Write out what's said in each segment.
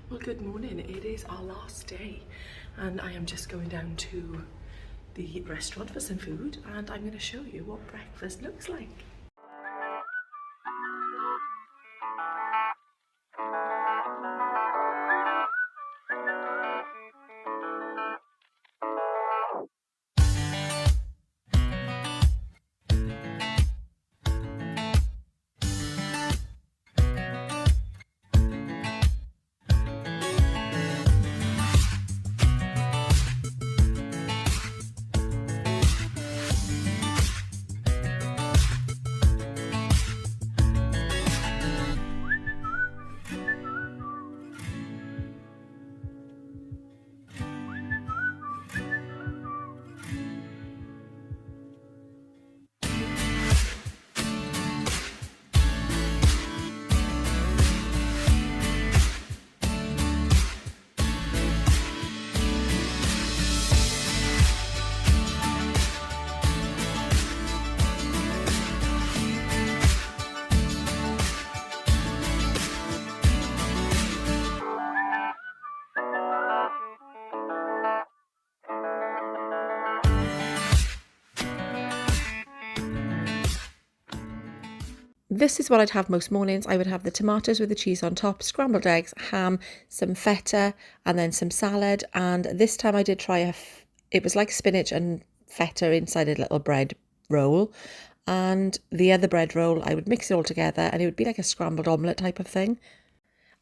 Well, good morning. It is our last day and I am just going down to the restaurant for some food and I'm going to show you what breakfast looks like. This is what I'd have most mornings. I would have the tomatoes with the cheese on top, scrambled eggs, ham, some feta, and then some salad. And this time I did try it was like spinach and feta inside a little bread roll. And the other bread roll, I would mix it all together and it would be like a scrambled omelette type of thing.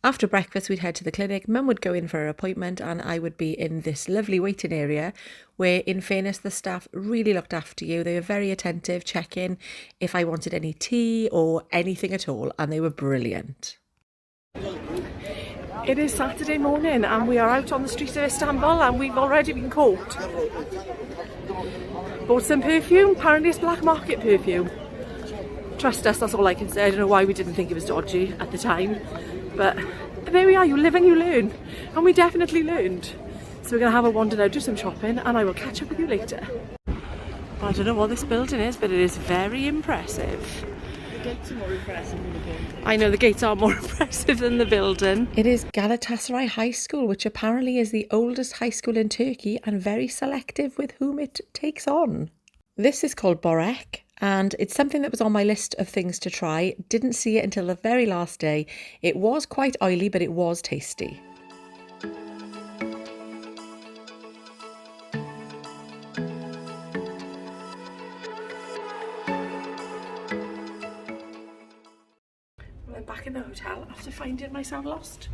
After breakfast, we'd head to the clinic. Mum would go in for her appointment and I would be in this lovely waiting area where, in fairness, the staff really looked after you. They were very attentive, checking if I wanted any tea or anything at all, and they were brilliant. It is Saturday morning and we are out on the streets of Istanbul and we've already been caught. Bought some perfume, apparently it's black market perfume. Trust us, that's all I can say. I don't know why we didn't think it was dodgy at the time. But there we are, you live and you learn. And we definitely learned. So we're going to have a wander now, do some shopping, and I will catch up with you later. I don't know what this building is, but it is very impressive. The gates are more impressive than the building. I know the gates are more impressive than the building. It is Galatasaray High School, which apparently is the oldest high school in Turkey and very selective with whom it takes on. This is called Börek. And it's something that was on my list of things to try. Didn't see it until the very last day. It was quite oily, but it was tasty. Well, I'm back in the hotel after finding myself lost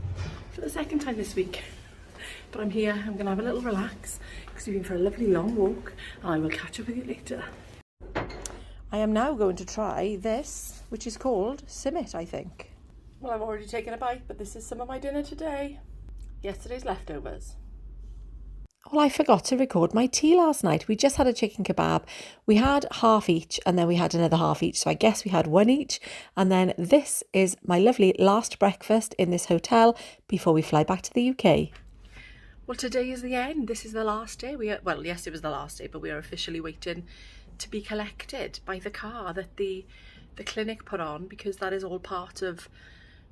for the second time this week. But I'm here, I'm going to have a little relax because we've been for a lovely long walk and I will catch up with you later. I am now going to try this, which is called simit, I think. Well, I've already taken a bite, but this is some of my dinner today. Yesterday's leftovers. Well, I forgot to record my tea last night. We just had a chicken kebab. We had half each and then we had another half each. So I guess we had one each. And then this is my lovely last breakfast in this hotel before we fly back to the UK. Well, today is the end. This is the last day. Well, yes, it was the last day, but we are officially waiting to be collected by the car that the clinic put on, because that is all part of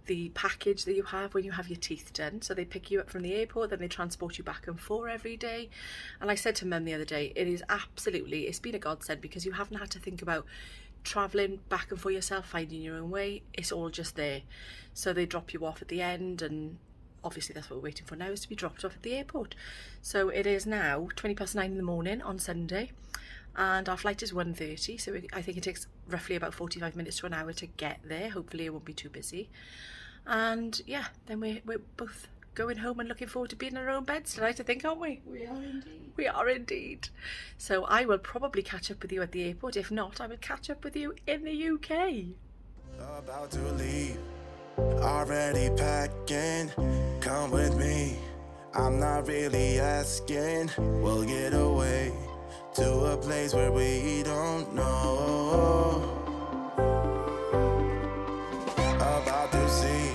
the package that you have when you have your teeth done. So they pick you up from the airport, then they transport you back and forth every day. And I said to Mum the other day, it's been a godsend because you haven't had to think about travelling back and forth yourself, finding your own way. It's all just there. So they drop you off at the end, and obviously that's what we're waiting for now, is to be dropped off at the airport. So it is now 9:20 in the morning on Sunday. And our flight is 1:30, so I think it takes roughly about 45 minutes to an hour to get there. Hopefully it won't be too busy. And yeah, then we're both going home and looking forward to being in our own beds tonight, I think, aren't we? We are indeed. We are indeed. So I will probably catch up with you at the airport. If not, I will catch up with you in the UK. About to leave, already packing. Come with me, I'm not really asking. We'll get away to a place where we don't know. About to see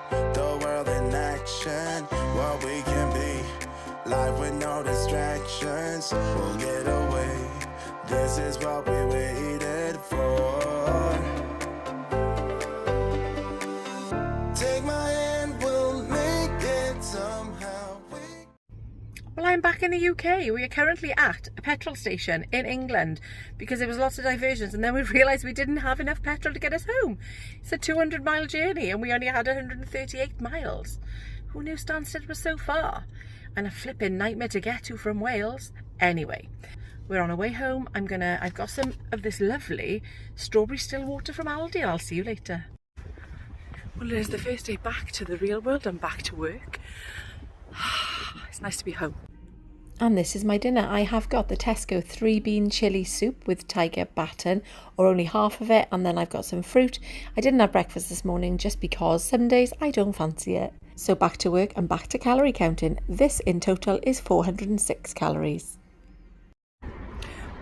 the world in action, what we can be, life with no distractions. We'll get away, this is what we waited for. Take my hand, we'll make it Well, I'm back in the UK. We are currently at a petrol station in England because there was lots of diversions, and then we realised we didn't have enough petrol to get us home. It's a 200-mile journey and we only had 138 miles. Who knew Stansted was so far? And a flipping nightmare to get to from Wales. Anyway, we're on our way home. I've got some of this lovely strawberry still water from Aldi, and I'll see you later. Well, it is the first day back to the real world and back to work. It's nice to be home. And this is my dinner. I have got the Tesco 3-bean chilli soup with tiger batten, or only half of it, and then I've got some fruit. I didn't have breakfast this morning just because some days I don't fancy it. So back to work and back to calorie counting. This in total is 406 calories.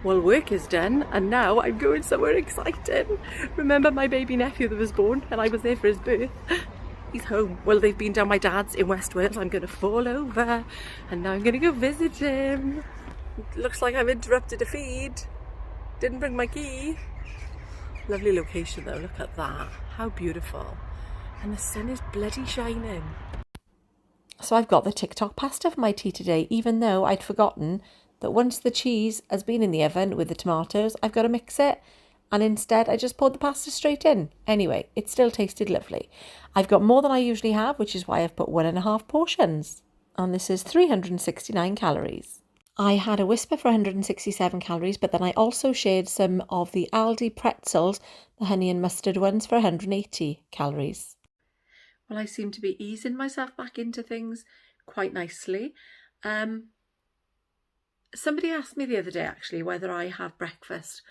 Well, work is done and now I'm going somewhere exciting. Remember my baby nephew that was born and I was there for his birth? He's home. Well, they've been down my dad's in West Wales. I'm going to fall over and now I'm going to go visit him. Looks like I've interrupted a feed. Didn't bring my key. Lovely location though, look at that. How beautiful. And the sun is bloody shining. So I've got the TikTok pasta for my tea today, even though I'd forgotten that once the cheese has been in the oven with the tomatoes, I've got to mix it. And instead I just poured the pasta straight in. Anyway, it still tasted lovely. I've got more than I usually have, which is why I've put 1.5 portions. And this is 369 calories. I had a Whisper for 167 calories, but then I also shared some of the Aldi pretzels, the honey and mustard ones, for 180 calories. Well, I seem to be easing myself back into things quite nicely. Somebody asked me the other day actually whether I have breakfast.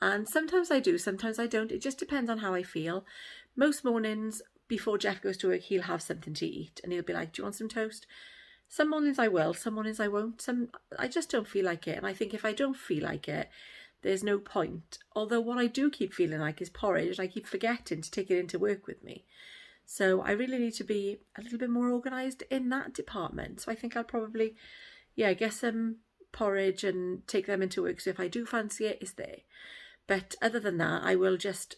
And sometimes I do, sometimes I don't. It just depends on how I feel. Most mornings before Jeff goes to work, he'll have something to eat and he'll be like, do you want some toast? Some mornings I will, some mornings I won't. I just don't feel like it. And I think if I don't feel like it, there's no point. Although what I do keep feeling like is porridge. I keep forgetting to take it into work with me. So I really need to be a little bit more organised in that department. So I think I'll probably, get some porridge and take them into work. So if I do fancy it, it's there. But other than that, I will just,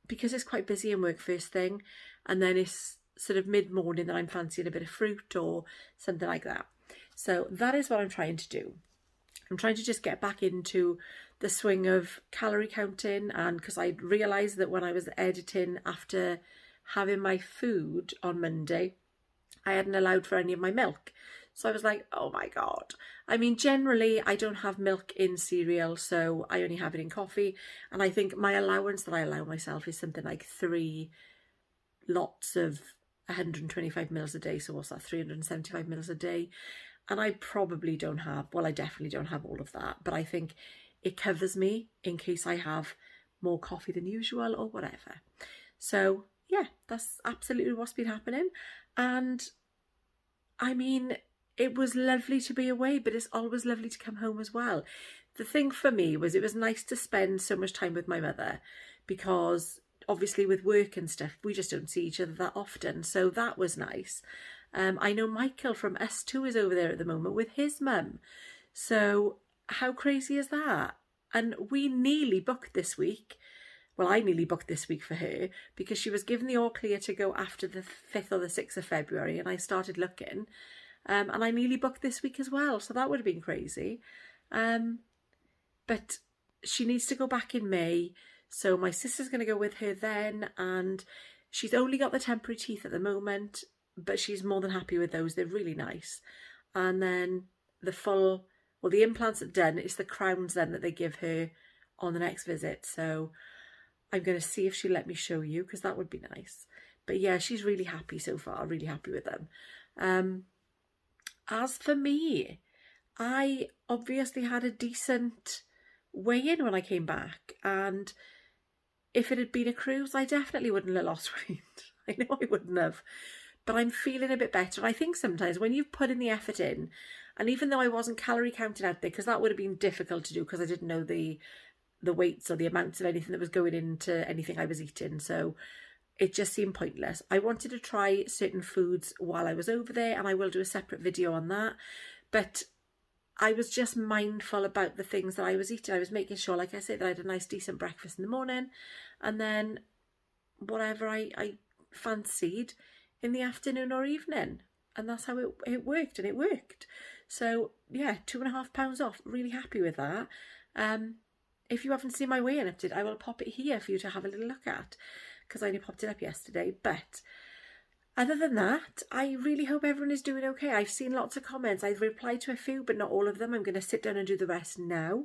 because it's quite busy in work first thing, and then it's sort of mid-morning that I'm fancying a bit of fruit or something like that. So that is what I'm trying to do. I'm trying to just get back into the swing of calorie counting, and because I realised that when I was editing after having my food on Monday, I hadn't allowed for any of my milk. So I was like, oh my God. I mean, generally I don't have milk in cereal, so I only have it in coffee. And I think my allowance that I allow myself is something like 3 lots of 125 mils a day. So what's that, 375 mils a day? And I probably don't have, well, I definitely don't have all of that. But I think it covers me in case I have more coffee than usual or whatever. So yeah, that's absolutely what's been happening. And I mean, it was lovely to be away, but it's always lovely to come home as well. The thing for me was it was nice to spend so much time with my mother because obviously with work and stuff, we just don't see each other that often. So that was nice. I know Michael from S2 is over there at the moment with his mum. So how crazy is that? And we nearly booked this week. Well, I nearly booked this week for her because she was given the all clear to go after the 5th or the 6th of February, and I started looking. And I nearly booked this week as well, so that would have been crazy. But she needs to go back in May, so my sister's going to go with her then, and she's only got the temporary teeth at the moment, but she's more than happy with those. They're really nice. And then the implants are done. It's the crowns then that they give her on the next visit. So I'm going to see if she'll let me show you, because that would be nice. But yeah, she's really happy so far, really happy with them. As for me, I obviously had a decent weigh-in when I came back, and if it had been a cruise, I definitely wouldn't have lost weight. I know I wouldn't have, but I'm feeling a bit better. And I think sometimes when you've put in the effort in, and even though I wasn't calorie counting out there, because that would have been difficult to do because I didn't know the weights or the amounts of anything that was going into anything I was eating, so it just seemed pointless. I wanted to try certain foods while I was over there, and I will do a separate video on that. But I was just mindful about the things that I was eating. I was making sure, like I said, that I had a nice decent breakfast in the morning, and then whatever I fancied in the afternoon or evening. And that's how it worked, and it worked. So yeah, £2.50 off. Really happy with that. If you haven't seen my weigh-in update, I will pop it here for you to have a little look at, because I only popped it up yesterday. But other than that, I really hope everyone is doing okay. I've seen lots of comments. I've replied to a few, but not all of them. I'm going to sit down and do the rest now.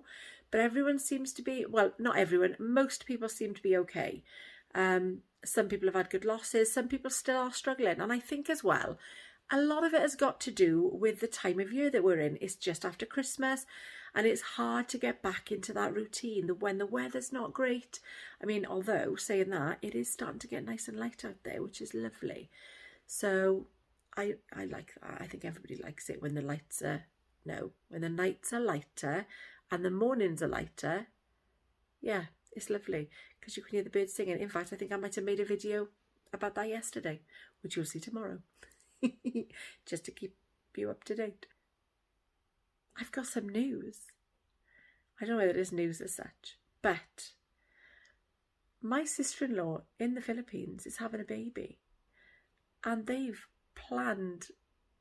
But everyone seems to be, well, not everyone, most people seem to be okay. Some people have had good losses. Some people still are struggling. And I think as well, a lot of it has got to do with the time of year that we're in. It's just after Christmas, and it's hard to get back into that routine when the weather's not great. I mean, although saying that, it is starting to get nice and light out there, which is lovely. So I like that. I think everybody likes it when the lights are, when the nights are lighter and the mornings are lighter. Yeah, it's lovely because you can hear the birds singing. In fact, I think I might have made a video about that yesterday, which you'll see tomorrow. Just to keep you up to date. I've got some news. I don't know whether it is news as such, but my sister-in-law in the Philippines is having a baby, and they've planned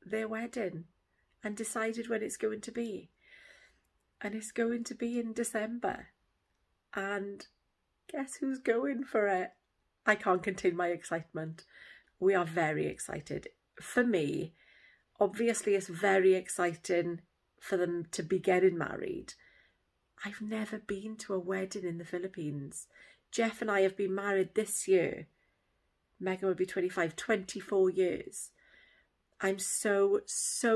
their wedding and decided when it's going to be, and it's going to be in December. And guess who's going for it? I can't contain my excitement. We are very excited. For me, obviously it's very exciting for them to be getting married. I've never been to a wedding in the Philippines. Jeff and I have been married this year. Megan will be 25, 24 years. I'm so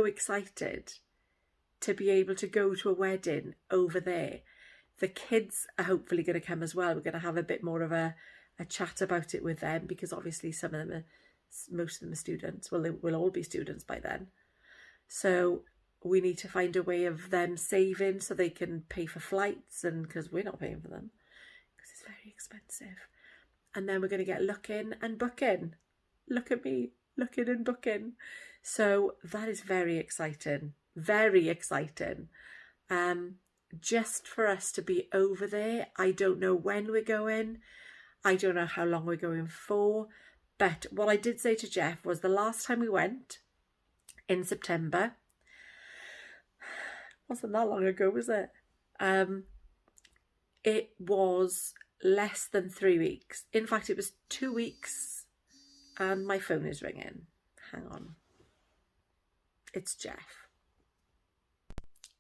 excited to be able to go to a wedding over there. The kids are hopefully going to come as well. We're going to have a bit more of a chat about it with them, because obviously most of them are students. Well, they will all be students by then. So we need to find a way of them saving so they can pay for flights, and because we're not paying for them because it's very expensive. And then we're going to get looking and booking. Look at me, looking and booking. So that is very exciting. Very exciting. Just for us to be over there. I don't know when we're going. I don't know how long we're going for. But what I did say to Jeff was the last time we went in September, wasn't that long ago, was it? It was less than 3 weeks. In fact, it was 2 weeks, and my phone is ringing. Hang on. It's Jeff.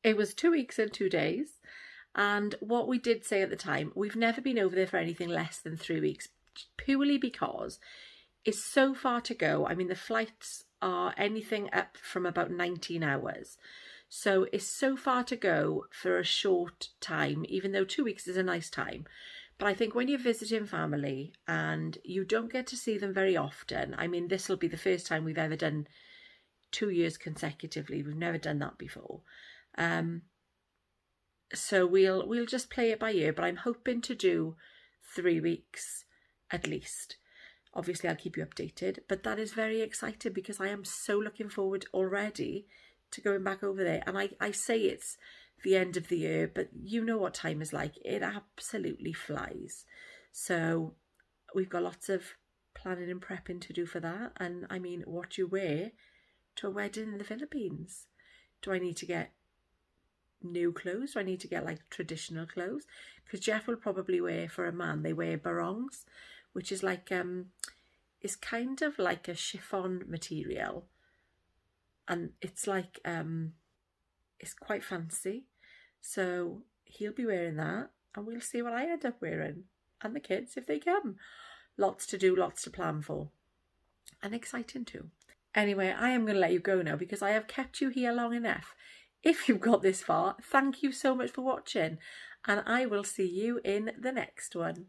It was 2 weeks and 2 days. And what we did say at the time, we've never been over there for anything less than 3 weeks, purely because it's so far to go. I mean, the flights are anything up from about 19 hours. So it's so far to go for a short time, even though 2 weeks is a nice time. But I think when you're visiting family and you don't get to see them very often, I mean, this will be the first time we've ever done 2 years consecutively. We've never done that before. So we'll just play it by ear, but I'm hoping to do 3 weeks at least. Obviously, I'll keep you updated, but that is very exciting because I am so looking forward already to going back over there. And I say it's the end of the year, but you know what time is like. It absolutely flies. So we've got lots of planning and prepping to do for that. And I mean, what do you wear to a wedding in the Philippines? Do I need to get new clothes? Do I need to get like traditional clothes? Because Jeff will probably wear, for a man, they wear barongs, which is like, it's kind of like a chiffon material. And it's like, it's quite fancy. So he'll be wearing that, and we'll see what I end up wearing. And the kids, if they come. Lots to do, lots to plan for. And exciting too. Anyway, I am going to let you go now because I have kept you here long enough. If you've got this far, thank you so much for watching. And I will see you in the next one.